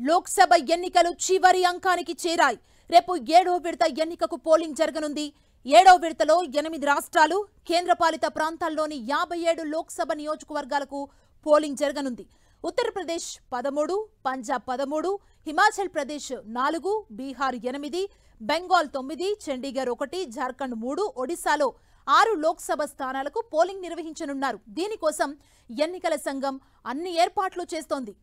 లోక్సభ ఎన్నికలు చివరి అంకానికి చేరాయి. రేపు 7వ విడత ఎన్నికకు పోలింగ్ జరగనుంది. 7వ విడతలో 8 రాష్ట్రాలు, కేంద్రపాలిత ప్రాంతాల్లోని 57 లోక్సభ నియోజకవర్గాలకు పోలింగ్ జరగనుంది. ఉత్తరప్రదేశ్ 13, పంజాబ్ 13, హిమాచల్ ప్రదేశ్ 4, బీహార్ 8, బెంగాల్ 9, చండీగఢ్ 1, జార్ఖండ్ 3, ఒడిశాలో 6 లోక్సభ స్థానాలకు పోలింగ్ నిర్వహించనున్నారు. దీనికోసం ఎన్నికల సంఘం అన్ని ఏర్పాట్లు చేస్తోంది.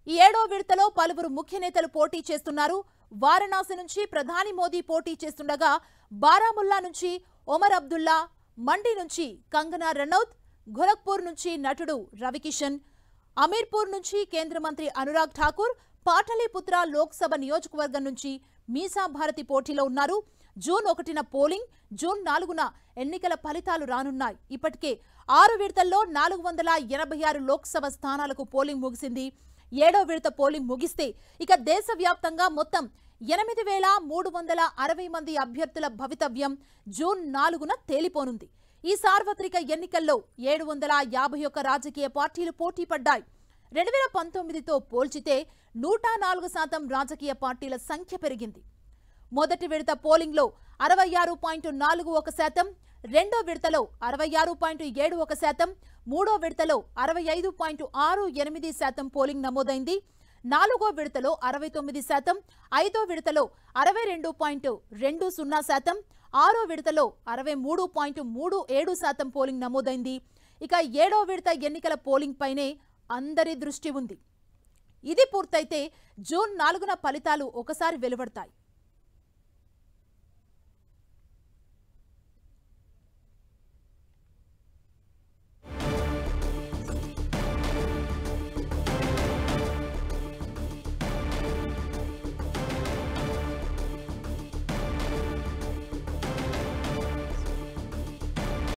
ఈ 7వ విడతలో పలువురు ముఖ్య నేతలు పోటీ చేస్తున్నారు. వారణాసి నుంచి ప్రధాని మోదీ పోటీ చేస్తుండగా, బారాముల్లా నుంచి ఒమర్ అబ్దుల్లా, మండి నుంచి కంగనా రనౌత్, గోరఖ్పూర్ నుంచి నటుడు రవికిషన్, అమీర్పూర్ నుంచి కేంద్ర మంత్రి అనురాగ్ ఠాకూర్, పాటలీపుత్ర లోక్సభ నియోజకవర్గం నుంచి మీసా భారతి పోటీలో ఉన్నారు. జూన్ 1న పోలింగ్, జూన్ 4న ఎన్నికల ఫలితాలు రానున్నాయి. ఇప్పటికే 6 విడతల్లో 486 లోక్సభ స్థానాలకు పోలింగ్ ముగిసింది. 7వ విడత పోలింగ్ ముగిస్తే ఇక దేశవ్యాప్తంగా మొత్తం 8,360 మంది అభ్యర్థుల భవితవ్యం జూన్ 4న తేలిపోనుంది. ఈ సార్వత్రిక ఎన్నికల్లో 751 రాజకీయ పార్టీలు పోటీ పడ్డాయి. 2019తో పోల్చితే 104% రాజకీయ పార్టీల సంఖ్య పెరిగింది. మొదటి విడత పోలింగ్లో 66.41%, రెండో విడతలో 66.71%, మూడో విడతలో 65.68% పోలింగ్ నమోదైంది. నాలుగో విడతలో 69%, ఐదో విడతలో 62.20%, ఆరో విడతలో 63.37% పోలింగ్ నమోదైంది. ఇక 7వ విడత ఎన్నికల పోలింగ్ పైనే అందరి దృష్టి ఉంది. ఇది పూర్తయితే జూన్ 4న ఫలితాలు ఒకసారి వెలువడతాయి.